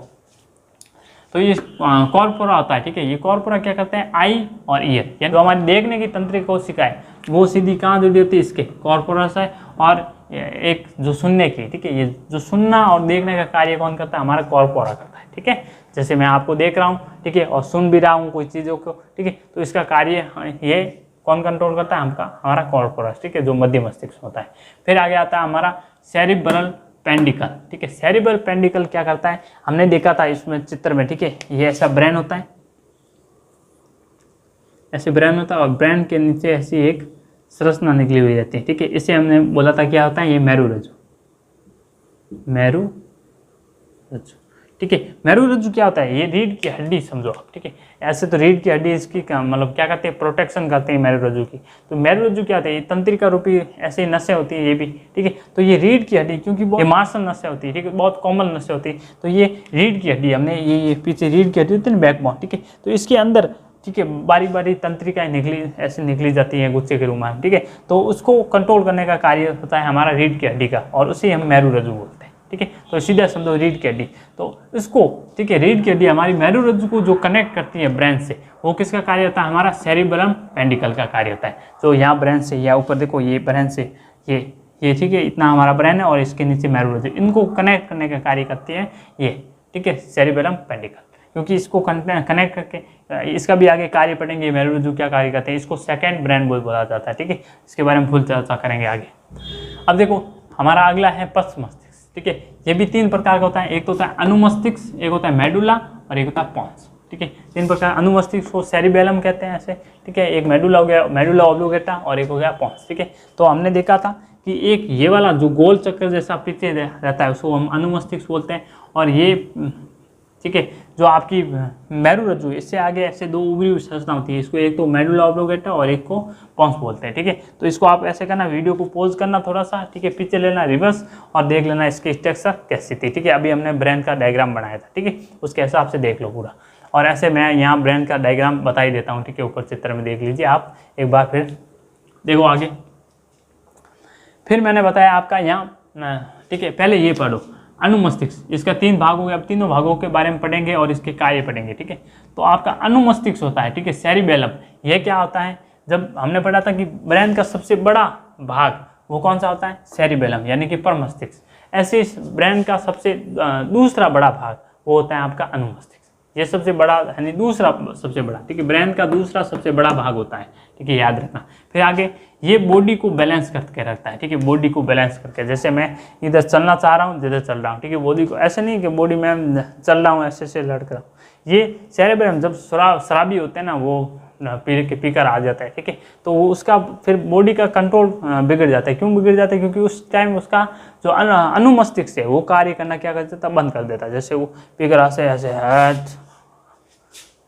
तो ये कॉर्पोरा होता है, ठीक है, ये कॉर्पोरा क्या करते हैं, आई और ईयर, यानी जो हमारी देखने की तंत्रिका कोशिका है वो सीधी कहाँ जुड़ी होती है, इसके कॉर्पोरा से, और एक जो सुनने की, ठीक है, ये जो सुनना और देखने का कार्य कौन करता है, हमारा कॉर्पोरा करता है, ठीक है। जैसे मैं आपको देख रहा हूँ, ठीक है, और सुन भी रहा हूँ कोई चीज़ों को, ठीक है, तो इसका कार्य ये कौन कंट्रोल करता है, हमारा कॉर्पोरस, ठीक है, जो मध्य मस्तिष्क होता है। फिर आगे आता है हमारा सेरिब्रल पेंडिकल, ठीक है। सेरिब्रल पेंडिकल क्या करता है, हमने देखा था इसमें चित्र में, ठीक है, ये ऐसा ब्रेन होता है, ऐसे ब्रेन होता है, और ब्रेन के नीचे ऐसी एक संरचना निकली हुई रहती है, ठीक है। इसे हमने बोला था क्या होता है, ये मेरुरज्जु, मेरुरज्जु, ठीक है। मेरुरज्जु क्या होता है, ये रीढ़ की हड्डी समझो आप, ठीक है। ऐसे तो रीढ़ की हड्डी इसकी मतलब क्या करते हैं, प्रोटेक्शन करते हैं मेरुरज्जु की। तो मेरुरज्जु क्या होता है, ये तंत्रिका रूपी ऐसे नसें होती है, ये भी, ठीक है। तो ये रीढ़ की हड्डी, क्योंकि ये मार्शल नसें होती है, ठीक है, बहुत कॉमन नसें होती है, तो ये रीढ़ की हड्डी, हमने ये पीछे रीढ़ की हड्डी होती है ना, बैकबोन, ठीक है। तो इसके अंदर, ठीक है, बारी बारी तंत्रिकाएं ऐसे निकली जाती हैं गुच्छे के रूप में, ठीक है। तो उसको कंट्रोल करने का कार्य होता है हमारा रीढ़ की हड्डी का, और उसे हम मेरुरज्जु बोलते हैं, ठीक है। तो सीधा समझो रीढ़ की हड्डी, तो इसको, ठीक है, रीढ़ की हड्डी हमारी मेरुरज्जु को जो कनेक्ट करती है ब्रेन से, वो किसका कार्य होता है, हमारा सेरिबरम पेंडिकल का कार्य होता है। तो यहाँ ब्रेन से, या ऊपर देखो ये ब्रेन से ये ठीक है, इतना हमारा ब्रेन है, और इसके नीचे मेरुरज्जु, इनको कनेक्ट करने का कार्य करती है ये, ठीक है, सेरिबरम पेंडिकल। क्योंकि इसको कनेक्ट करके इसका भी आगे कार्य पढ़ेंगे, मेरुरज्जु क्या कार्य करते हैं, इसको सेकंड ब्रेन बोला जाता है, ठीक है। इसके बारे में फुल चर्चा करेंगे आगे। अब देखो हमारा अगला है पश्च मस्तिष्क, ठीक है। ये भी 3 प्रकार का होता है, एक तो होता है अनुमस्तिष्क, एक होता है मेडुला, और एक होता है पोन्स, ठीक है। 3 प्रकार, अनुमस्तिष्क को सेरिबेलम कहते हैं ऐसे, ठीक है। एक मेडुला हो गया, मेडुला ऑब्लिंगेटा, और एक हो गया पोन्स, ठीक है। तो हमने देखा था कि एक ये वाला जो गोल चक्कर जैसा पीछे रहता है उसको हम अनुमस्तिष्क बोलते हैं, और ये, ठीक है, जो आपकी मेरुरज्जु, इससे आगे ऐसे 2 उभरी हुई संरचना होती है, इसको एक तो मेडुला ऑब्लिंगेटा और एक को पोन्स बोलते हैं, ठीक है। तो इसको आप ऐसे करना, वीडियो को पॉज करना थोड़ा सा, ठीक है, पीछे लेना रिवर्स, और देख लेना इसकी स्ट्रक्चर कैसी थी, ठीक है। अभी हमने ब्रेन का डायग्राम बनाया था, ठीक है, उसके हिसाब से देख लो पूरा। और ऐसे मैं यहाँ ब्रेन का डायग्राम बता ही देता हूँ, ठीक है, ऊपर चित्र में देख लीजिए आप एक बार, फिर देखो आगे। फिर मैंने बताया आपका यहाँ, ठीक है, पहले ये पढ़ो, अनुमस्तिष्क, इसका 3 भाग हो गया। अब तीनों भागों के बारे में पढ़ेंगे और इसके कार्य पढ़ेंगे, ठीक है। तो आपका अनुमस्तिष्क होता है, ठीक है, सेरिबेलम। ये क्या होता है, जब हमने पढ़ा था कि ब्रेन का सबसे बड़ा भाग वो कौन सा होता है, सेरिबेलम, यानी कि परमस्तिष्क। ऐसे ब्रेन का सबसे दूसरा बड़ा भाग वो होता है आपका अनुमस्तिष्क। ये सबसे बड़ा यानी दूसरा सबसे बड़ा, ठीक है, ब्रेन का दूसरा सबसे बड़ा भाग होता है, ठीक है, याद रखना। फिर आगे ये बॉडी को बैलेंस करके रखता है, ठीक है, बॉडी को बैलेंस करके, जैसे मैं इधर चलना चाह रहा हूँ, जिधर चल रहा हूँ, ठीक है, बॉडी को ऐसे नहीं कि बॉडी में चल रहा हूँ ऐसे से लड़क रहा हूँ। ये सेरेब्रम जब शराबी होते हैं ना, वो पीकर आ जाता है, ठीक है, तो वो उसका फिर बॉडी का कंट्रोल बिगड़ जाता है। क्यों बिगड़ जाता है, क्योंकि उस टाइम उसका जो अनुमस्तिष्क है वो कार्य करना क्या कर देता है, बंद कर देता है। जैसे वो पीकर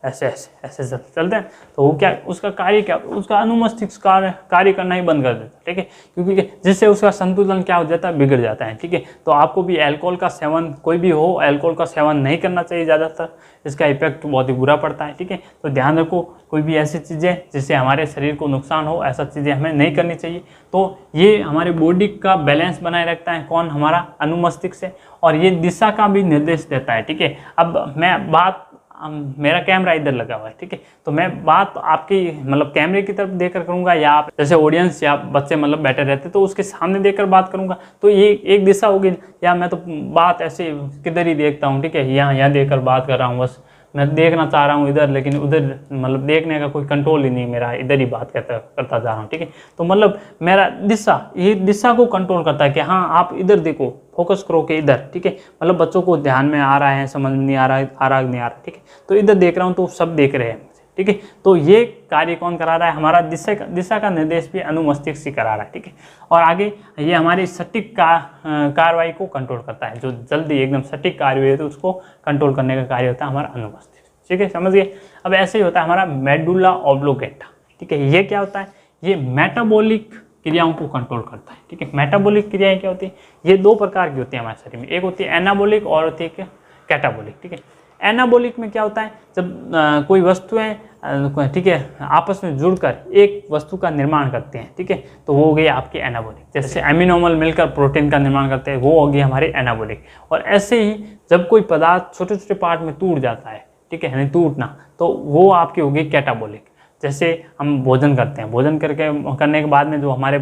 ऐसे ऐसे चलते हैं, तो वो क्या, उसका कार्य क्या, उसका अनुमस्तिष्क कार्य करना ही बंद कर देता है, ठीक है, क्योंकि जिससे उसका संतुलन क्या हो जाता है, बिगड़ जाता है, ठीक है। तो आपको भी अल्कोहल का सेवन, कोई भी हो, अल्कोहल का सेवन नहीं करना चाहिए ज़्यादातर, इसका इफेक्ट बहुत ही बुरा पड़ता है, ठीक है। तो ध्यान रखो, कोई भी ऐसी चीज़ें जिससे हमारे शरीर को नुकसान हो, ऐसा चीज़ें हमें नहीं करनी चाहिए। तो ये हमारी बॉडी का बैलेंस बनाए रखता है कौन, हमारा अनुमस्तिष्क से, और ये दिशा का भी निर्देश देता है, ठीक है। अब मैं बात, मेरा कैमरा इधर लगा हुआ है, ठीक है, तो मैं बात आपकी मतलब कैमरे की तरफ देखकर करूंगा, या आप जैसे ऑडियंस या बच्चे मतलब बैठे रहते तो उसके सामने देखकर बात करूंगा, तो ये एक दिशा होगी। या मैं तो बात ऐसे किधर ही देखता हूँ, ठीक है, यहाँ देखकर बात कर रहा हूँ, बस मैं देखना चाह रहा हूँ इधर, लेकिन उधर मतलब देखने का कोई कंट्रोल ही नहीं, मेरा इधर ही बात करता जा रहा हूँ, ठीक है। तो मतलब मेरा दिशा, ये दिशा को कंट्रोल करता है कि हाँ आप इधर देखो, फोकस करो कि इधर, ठीक है, मतलब बच्चों को ध्यान में आ रहा है, समझ नहीं आ रहा है नहीं आ रहा, ठीक है, तो इधर देख रहा हूँ तो सब देख रहे हैं, ठीक है। तो ये कार्य कौन करा रहा है, हमारा दिशा का निर्देश भी अनुमस्तिष्क से करा रहा है, ठीक है। और आगे ये हमारी सटीक कार्रवाई को कंट्रोल करता है, जो जल्दी एकदम सटीक कार्य है तो उसको कंट्रोल करने का कार्य होता है हमारा अनुमस्तिष्क, ठीक है, समझ गए। अब ऐसे ही होता है हमारा मेडुला ऑब्लोंगेटा, ठीक है, ये क्या होता है, ये मेटाबॉलिक क्रियाओं को कंट्रोल करता है, ठीक है। मेटाबॉलिक क्रियाएं क्या होती है, ये 2 प्रकार की होती है हमारे शरीर में, एक होती है एनाबॉलिक और होती है कैटाबॉलिक, ठीक है। एनाबॉलिक में क्या होता है, जब कोई वस्तुएं, ठीक है, आपस में जुड़कर एक वस्तु का निर्माण करते हैं, ठीक है, तो वो हो गई आपकी एनाबॉलिक। जैसे एमिनोमल मिलकर प्रोटीन का निर्माण करते हैं, वो हो गई हमारी एनाबॉलिक। और ऐसे ही जब कोई पदार्थ छोटे छोटे पार्ट में टूट जाता है, ठीक है, यानी टूटना, तो वो आपकी हो गई कैटाबॉलिक। जैसे हम भोजन करते हैं, भोजन करने के बाद में जो हमारे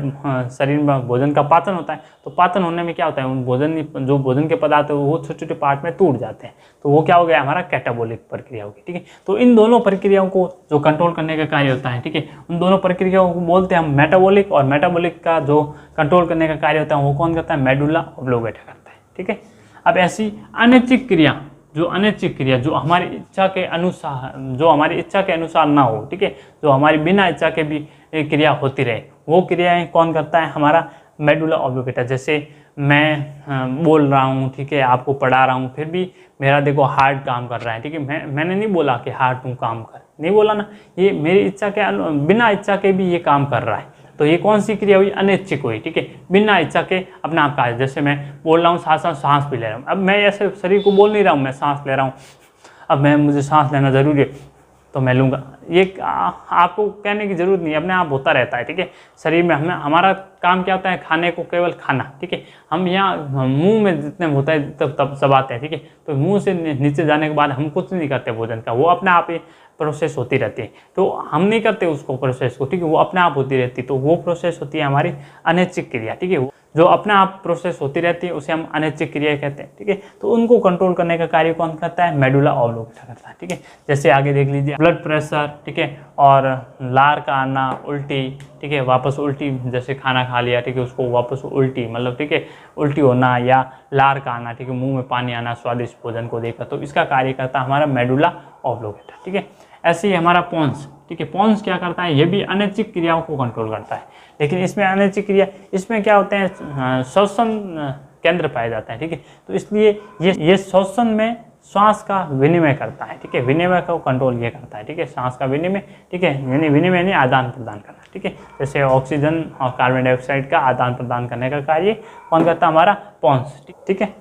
शरीर में भोजन का पाचन होता है, तो पाचन होने में क्या होता है, जो भोजन के पदार्थ है वो छोटे छोटे पार्ट में टूट जाते हैं, तो वो क्या हो गया, हमारा कैटाबॉलिक प्रक्रिया होगी, ठीक है। तो इन दोनों प्रक्रियाओं को जो कंट्रोल करने का कार्य होता है, ठीक है, उन दोनों प्रक्रियाओं को बोलते हैं हम मेटाबॉलिक, और मेटाबॉलिक का जो कंट्रोल करने का कार्य होता है वो कौन करता है, मेडुला ऑब्लोंगेटा करता है, ठीक है। अब ऐसी अनैच्छिक क्रिया, जो हमारी इच्छा के अनुसार ना हो, ठीक है, जो हमारी बिना इच्छा के भी क्रिया होती रहे, वो क्रियाएं कौन करता है, हमारा मेडुला ऑब्लोंगेटा। जैसे मैं बोल रहा हूँ, ठीक है, आपको पढ़ा रहा हूँ, फिर भी मेरा देखो हार्ट काम कर रहा है, ठीक है, मैंने नहीं बोला कि हार्ट तुम काम कर, नहीं बोला ना, ये मेरी इच्छा के बिना इच्छा के भी ये काम कर रहा है, तो ये कौन सी क्रिया हुई, अनैच्छिक हुई, ठीक है, बिना इच्छा के अपना आप का। जैसे मैं बोल रहा हूँ, सांस भी ले रहा हूँ, अब मैं ऐसे शरीर को बोल नहीं रहा हूँ, मैं सांस ले रहा हूँ, अब मुझे सांस लेना जरूरी है तो मैं लूँगा, ये आपको कहने की जरूरत नहीं, अपने आप होता रहता है, ठीक है। शरीर में हमारा काम क्या होता है, खाने को केवल खाना, ठीक है। हम यहाँ मुंह में जितने होता है तब चबाते हैं, ठीक है, तो मुंह से नीचे जाने के बाद हम कुछ नहीं करते भोजन का, वो अपने आप ही प्रोसेस होती रहती है, तो हम नहीं करते उसको प्रोसेस को, ठीक है, वो अपने आप होती रहती है, तो वो प्रोसेस होती है हमारी अनैच्छिक क्रिया, ठीक है, जो अपने आप प्रोसेस होती रहती है उसे हम अनैच्छिक क्रिया कहते हैं, ठीक है। तो उनको कंट्रोल करने का कार्य कौन करता है, मेडुला ऑब्लोंगेटा करता है, ठीक है। जैसे आगे देख लीजिए, ब्लड प्रेशर, ठीक है, और लार का आना, उल्टी, ठीक है, वापस उल्टी, जैसे खाना खा लिया, ठीक है, उसको वापस उल्टी, मतलब ठीक है, उल्टी होना या लार का आना, ठीक है, मुंह में पानी आना स्वादिष्ट भोजन को देखकर, तो इसका कार्य करता है हमारा मेडुला ऑब्लोंगेटा, ठीक है। ऐसे ही हमारा पोन्स, ठीक है, पोन्स क्या करता है, ये भी अनैच्छिक क्रियाओं को कंट्रोल करता है, लेकिन इसमें अनैच्छिक क्रिया, इसमें क्या होते हैं, श्वसन केंद्र पाए जाते हैं, ठीक है, तो इसलिए ये श्वसन में श्वास का विनिमय करता है, ठीक है, विनिमय को कंट्रोल ये करता है, ठीक है, सांस का विनिमय, ठीक है, यानी विनिमय नहीं, आदान प्रदान करना, ठीक है, जैसे ऑक्सीजन और कार्बन डाइऑक्साइड का आदान प्रदान करने का कार्य कौन करता है, हमारा पोन्स, ठीक है।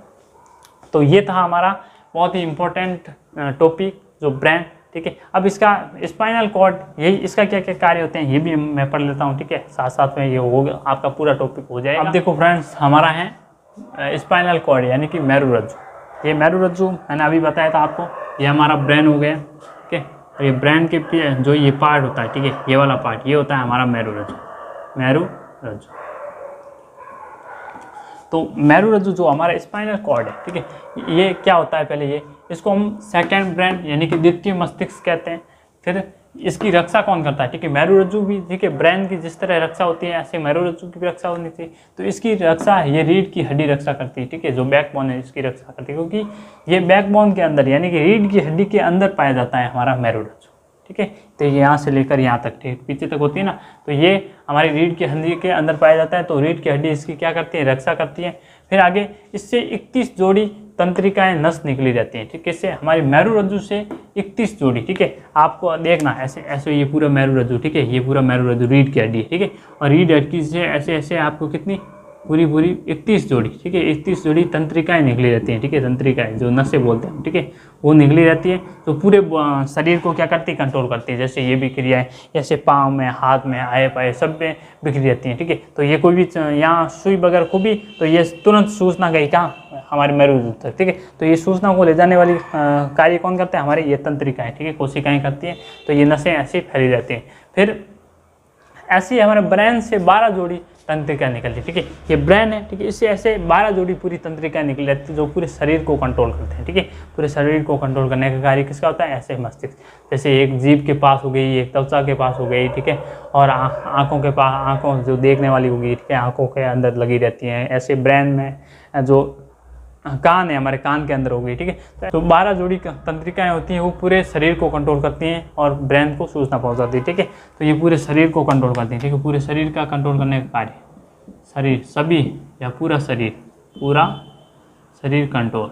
तो ये था हमारा बहुत ही इंपॉर्टेंट टॉपिक, जो ब्रेन, ठीक है। अब इसका स्पाइनल कॉर्ड, यही इसका क्या क्या कार्य होते हैं ये भी मैं पढ़ लेता हूँ, ठीक है, साथ साथ में ये होगा आपका पूरा टॉपिक हो जाएगा। अब देखो फ्रेंड्स, हमारा है स्पाइनल कॉर्ड यानी कि मेरुरज्जु। ये मेरुरज्जु मैंने अभी बताया था आपको, ये हमारा ब्रेन हो गया, ठीक है। और ये ब्रेन के जो ये पार्ट होता है, ठीक है, ये वाला पार्ट, ये होता है हमारा मेरुरज्जु। तो मेरुरज्जु जो हमारा स्पाइनल कॉर्ड है, ठीक है, ये क्या होता है, पहले ये इसको हम सेकंड ब्रेन यानी कि द्वितीय मस्तिष्क कहते हैं। फिर इसकी रक्षा कौन करता है, ठीक है, मेरुरज्जु भी, ठीक है, ब्रेन की जिस तरह रक्षा होती है ऐसे मेरुरज्जु की भी रक्षा होनी चाहिए। तो इसकी रक्षा ये रीढ़ की हड्डी रक्षा करती है, ठीक है, जो बैकबोन है इसकी रक्षा करती है, क्योंकि ये बैकबोन के अंदर यानी कि रीढ़ की हड्डी के अंदर पाया जाता है हमारा मेरुरज्जु, ठीक है। तो ये यहाँ से लेकर यहाँ तक, ठीक पीछे तक होती है ना, तो ये हमारी रीढ़ की हड्डी के अंदर पाया जाता है। तो रीढ़ की हड्डी इसकी क्या करती है, रक्षा करती है। फिर आगे इससे 31 जोड़ी तंत्रिकाएं नस निकली रहती हैं, ठीक है, इससे हमारी मेरुरज्जु से 31 जोड़ी, ठीक है। आपको देखना ऐसे ऐसे ये पूरा मेरुरज्जु, ठीक है, ये पूरा मेरुरज्जु रीढ़ की हड्डी, ठीक है, और रीढ़ हड्डी से ऐसे ऐसे आपको कितनी पूरी 31 जोड़ी, ठीक है, 31 जोड़ी तंत्रिकाएं निकली रहती हैं, ठीक है, तंत्रिकाएं जो नसें बोलते हैं, ठीक है, वो निकली रहती है। तो पूरे शरीर को क्या करती है, कंट्रोल करती है। जैसे ये बिक्रियाएं जैसे पाँव में, हाथ में, आए पाए सब में बिखरी रहती हैं, ठीक है। तो ये कोई भी यहाँ सुई वगैरह को भी, तो ये तुरंत सूचना गई कहाँ, हमारे मेरुरज्जु तक, ठीक है। तो ये सूचना को ले जाने वाली कार्य कौन करते हैं, हमारे ये तंत्रिकाएं, ठीक है, कोशिकाएं करती हैं। तो ये नसें ऐसी फैली रहती हैं। फिर ऐसी हमारे ब्रेन से 12 जोड़ी तंत्रिका निकलती है, ठीक है, ये ब्रेन है, ठीक है, इससे ऐसे 12 जोड़ी पूरी तंत्रिका निकल जाती है जो पूरे शरीर को कंट्रोल करते हैं, ठीक है। पूरे शरीर को कंट्रोल करने का कार्य किसका होता है, ऐसे मस्तिष्क। जैसे एक जीभ के पास हो गई, एक त्वचा के पास हो गई, ठीक है, और आँखों के पास, आँखों जो देखने वाली होगी, ठीक है, आँखों के अंदर लगी रहती हैं। ऐसे ब्रेन में जो कान है, हमारे कान के अंदर हो गई, ठीक है। तो 12 जोड़ी तंत्रिकाएं होती हैं, वो पूरे शरीर को कंट्रोल करती हैं और ब्रेन को सूचना पहुंचाती है, ठीक है। तो ये पूरे शरीर को कंट्रोल करती हैं, ठीक है, पूरे शरीर का कंट्रोल करने का कार्य, शरीर सभी या पूरा शरीर कंट्रोल,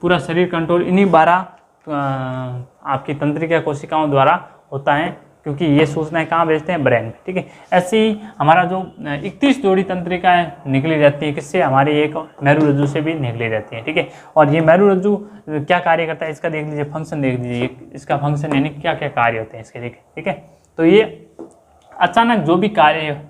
पूरा शरीर कंट्रोल इन्हीं 12 आपकी तंत्रिका कोशिकाओं द्वारा होता है, क्योंकि ये सूचनाएं कहाँ भेजते हैं, ब्रेन में, ठीक है। ऐसे ही हमारा जो 31 जोड़ी तंत्रिकाएं निकली रहती है, किससे, हमारी एक मेरुरज्जु से भी निकली रहती है, ठीक है। और ये मेरुरज्जु क्या कार्य करता है, इसका देख लीजिए, फंक्शन देख लीजिए, इसका फंक्शन यानी क्या क्या कार्य होते हैं इसके, ठीक है। तो ये अचानक जो भी कार्य,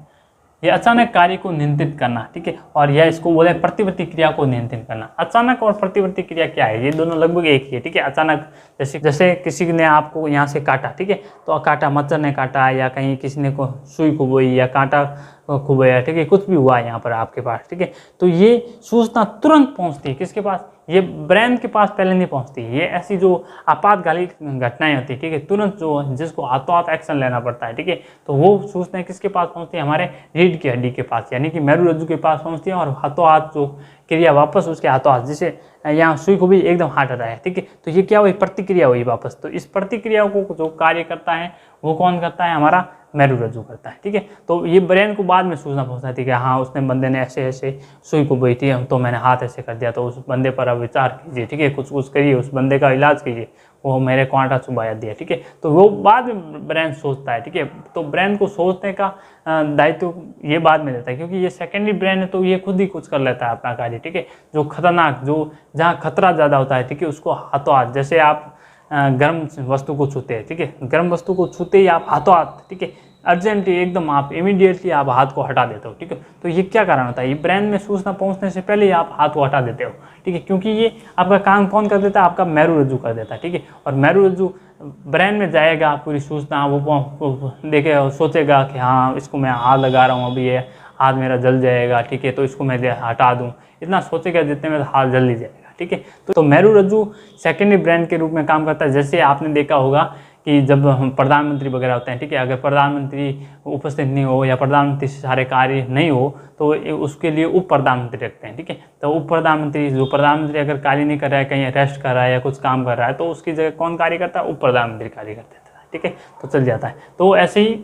ये अचानक कार्य को नियंत्रित करना, ठीक है, और यह इसको बोले प्रतिवर्ती क्रिया को नियंत्रित करना। अचानक और प्रतिवर्ती क्रिया क्या है, ये दोनों लगभग एक ही है, ठीक है। अचानक जैसे किसी ने आपको यहाँ से काटा, ठीक है, तो काटा, मच्छर ने काटा या कहीं किसी ने को सुई को बोई या कांटा को बोया, ठीक है, कुछ भी हुआ यहाँ पर आपके पास, ठीक है। तो ये सूचना तुरंत पहुँचती है किसके पास, ये ब्रेन के पास पहले नहीं पहुंचती। ये ऐसी जो आपातकालीन घटनाएं होती है, ठीक है, तुरंत जो जिसको हाथों हाथ एक्शन लेना पड़ता है, ठीक है, तो वो सूचनाएं किसके पास पहुंचती है, हमारे रीढ़ की हड्डी के पास यानी कि मेरुरज्जु के पास पहुंचती है। और हाथों हाथ जो क्रिया वापस उसके हाथों हाथ, जिसे यहाँ सुई को भी एकदम हाथ हटाया है, ठीक है, तो ये क्या हुई, प्रतिक्रिया हुई वापस। तो इस प्रतिक्रिया को जो कार्य करता है वो कौन करता है, हमारा मेरुरज्जु करता है, ठीक है। तो ये ब्रेन को बाद में सूचना पहुंचाती है कि हाँ उसने बंदे ने ऐसे ऐसे सुई को बोई थी, तो मैंने हाथ ऐसे कर दिया, तो उस बंदे पर अब विचार कीजिए, ठीक है, कुछ करिए, उस बंदे का इलाज कीजिए, वो मेरे कांटा चुभाया दिया, ठीक है। तो वो बाद में ब्रेन सोचता है, ठीक है। तो ब्रेन को सोचने का दायित्व ये बाद में देता है, क्योंकि ये सेकेंडरी ब्रेन है, तो ये खुद ही कुछ कर लेता है अपना कार्य, ठीक है। जो खतरनाक, जो जहाँ खतरा ज़्यादा होता है, ठीक है, उसको हाथों हाथ, जैसे आप गर्म वस्तु को छूते हैं, ठीक है, गर्म वस्तु को छूते ही आप हाथों हाथ, ठीक है, अर्जेंटली एकदम आप इमीडिएटली आप हाथ को हटा देते हो, ठीक है। तो ये क्या कारण होता है, ये ब्रेन में सूचना पहुंचने से पहले ही आप हाथ को हटा देते हो, ठीक है, क्योंकि ये आपका काम कौन कर देता है, आपका मेरुरज्जु कर देता है, ठीक है। और मेरुरज्जु ब्रेन में जाएगा, पूरी सूचना वो देखेगा, सोचेगा कि हाँ इसको मैं हाथ लगा रहा हूँ, अभी ये हाथ मेरा जल जाएगा, ठीक है, तो इसको मैं हटा दूँ, इतना सोचेगा जितने में हाथ जल ही जाएगा, ठीक है। तो मेरुरज्जु सेकेंडरी ब्रेन के रूप में काम करता है। जैसे आपने देखा होगा कि जब हम प्रधानमंत्री वगैरह होते हैं, ठीक है, अगर प्रधानमंत्री उपस्थित नहीं हो या प्रधानमंत्री से सारे कार्य नहीं हो, तो उसके लिए उप प्रधानमंत्री रखते हैं, ठीक है। तो उप प्रधानमंत्री, जो प्रधानमंत्री अगर कार्य नहीं कर रहा है, कहीं रेस्ट कर रहा है या कुछ काम कर रहा है, तो उसकी जगह कौन कार्य करता है, उप प्रधानमंत्री कार्य कर देता है, ठीक है, तो चल जाता है। तो ऐसे ही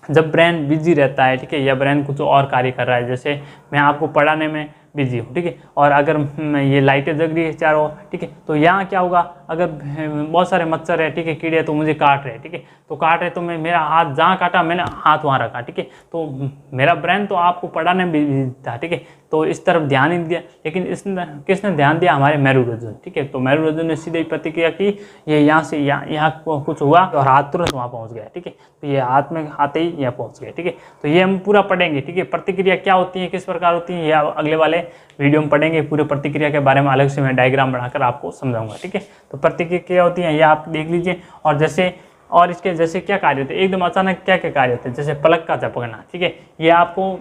जब ब्रेन बिजी रहता है, ठीक है, या ब्रेन कुछ और कार्य कर रहा है, जैसे मैं आपको पढ़ाने में बिजी हूँ, ठीक है। और अगर ये लाइटें जग रही है चारों, ठीक है, तो यहाँ क्या होगा, अगर बहुत सारे मच्छर है, ठीक है, कीड़े तो मुझे काट रहे हैं, ठीक है, तो काट रहे तो मैं मेरा हाथ जहाँ काटा मैंने हाथ वहाँ रखा, ठीक है, तो मेरा ब्रेन तो आपको पढ़ाने में था, ठीक है, तो इस तरफ ध्यान ही नहीं दिया। लेकिन किसने ध्यान दिया, हमारे मेरुरज्जु, ठीक है। तो मेरुरज्जु ने सीधे ही प्रतिक्रिया की, ये यहाँ से यहाँ कुछ हुआ और हाथ तुरंत वहाँ पहुँच गया, ठीक है। तो ये हाथ में आते ही यहाँ पहुँच गया, ठीक है। तो ये हम पूरा पढ़ेंगे, ठीक है, प्रतिक्रिया क्या होती है, किस प्रकार होती है, यह अगले वाले वीडियो में पढ़ेंगे। पूरे प्रतिक्रिया के बारे में अलग से मैं डायग्राम बनाकर आपको समझाऊंगा, ठीक है। तो प्रतिक्रिया क्या होती है ये आप देख लीजिए। और जैसे और इसके जैसे क्या कार्य होते हैं, एकदम अचानक क्या क्या कार्य होते हैं, जैसे पलक का झपकना, ठीक है, ये आपको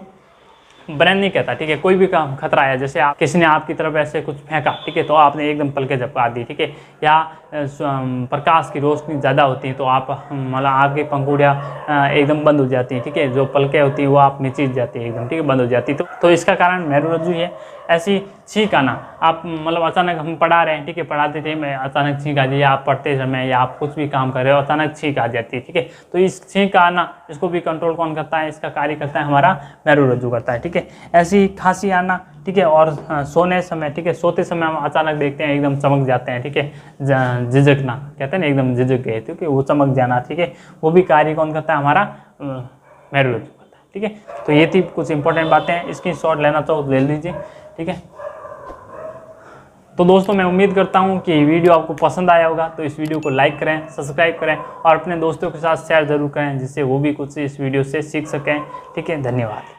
ब्रेन नहीं कहता, ठीक है। कोई भी काम खतरा है, जैसे आप किसी ने आपकी तरफ ऐसे कुछ फेंका, ठीक है, तो आपने एकदम पलके झपका दी, ठीक है। या प्रकाश की रोशनी ज़्यादा होती है तो आप मतलब आपकी पंखुड़ियाँ एकदम बंद हो जाती हैं, ठीक है। जो पलकें होती हैं वो आप में चीज जाती है एकदम, ठीक है, बंद हो जाती है। तो इसका कारण मेरुरज्जु है। ऐसी छींक आना, आप मतलब अचानक हम पढ़ा रहे हैं, ठीक है, पढ़ाते थे मैं, अचानक छींक आ जाए, या आप पढ़ते समय या आप कुछ भी काम कर रहे हो अचानक छींक आ जाती है, ठीक है। तो इस छींक आना, इसको भी कंट्रोल कौन करता है, इसका कार्य करता है हमारा मेरुरज्जु करता है, ठीक है। ऐसी खांसी आना, ठीक है, और सोने समय, ठीक है, सोते समय हम अचानक देखते हैं एकदम चमक जाते हैं, ठीक है, झिझकना कहते हैं ना, एकदम झिझक गए, ठीक है, वो चमक जाना, ठीक है, वो भी कार्य कौन करता है, हमारा मेरुरज्जु करता है, ठीक है। तो ये थी कुछ इंपॉर्टेंट बातें, इसकी शॉर्ट लेना चाहो ले लीजिए, ठीक है। तो दोस्तों मैं उम्मीद करता हूँ कि ये वीडियो आपको पसंद आया होगा, तो इस वीडियो को लाइक करें, सब्सक्राइब करें और अपने दोस्तों के साथ शेयर जरूर करें, जिससे वो भी कुछ इस वीडियो से सीख सकें, ठीक है। धन्यवाद।